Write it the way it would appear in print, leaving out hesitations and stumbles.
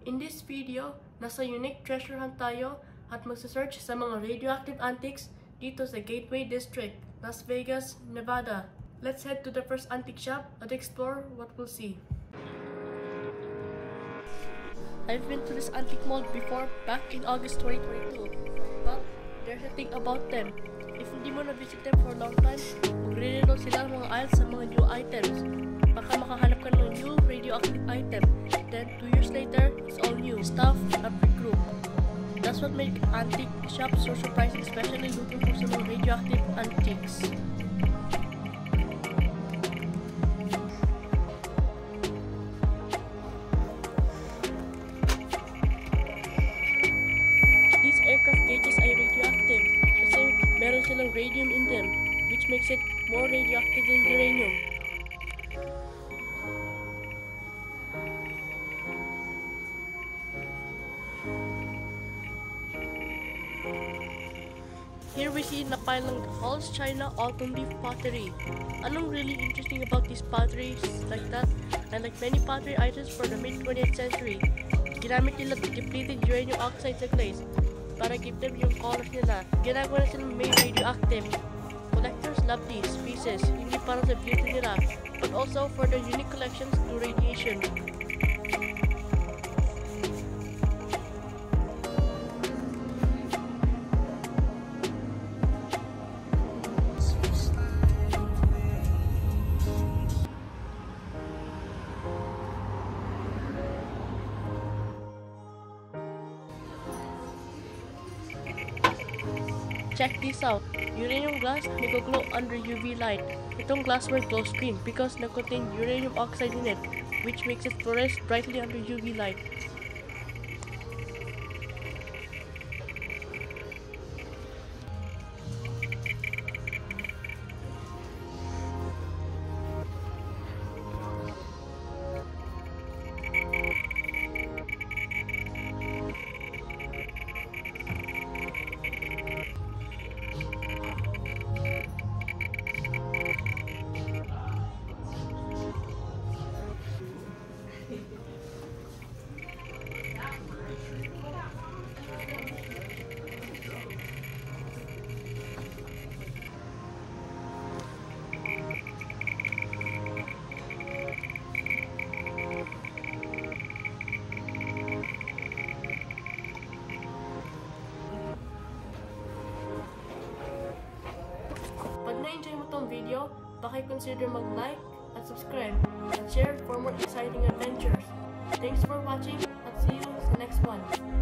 In this video, nasa unique treasure hunt tayo at magsa-search sa mga radioactive antiques dito sa Gateway District, Las Vegas, Nevada. Let's head to the first antique shop and explore what we'll see. I've been to this antique mall before back in August 2022, but there's a thing about them. If hindi mo na-visit them for a long time, magre-reload sila ang mga aisles sa mga new items. Baka makahanap ka ng new radioactive item. Then 2 years later, it's all new stuff and regroup. That's what makes antique shops so surprising, especially looking for some radioactive antiques. These aircraft gauges are radioactive kasi meron silang radium in them, which makes it more radioactive than uranium. Here we see na pile ng Halls China Alton Leaf pottery. Anong really interesting about these potteries like that, and like many pottery items for the mid-20th century, ginamit nila depleted uranium oxide sa glaze para give them yung colors nila. Ginagawa na silang may radioactive. Collectors love these pieces, hindi para sa beauty nila, but also for their unique collections to radiation. Check this out. Uranium glass nag-glow under UV light. Itong glassware glows green because nag-contain uranium oxide in it, which makes it fluoresce brightly under UV light. Pag na-enjoy mo tong video, paki-consider mag-like at subscribe and share for more exciting adventures. Thanks for watching at see you sa next one.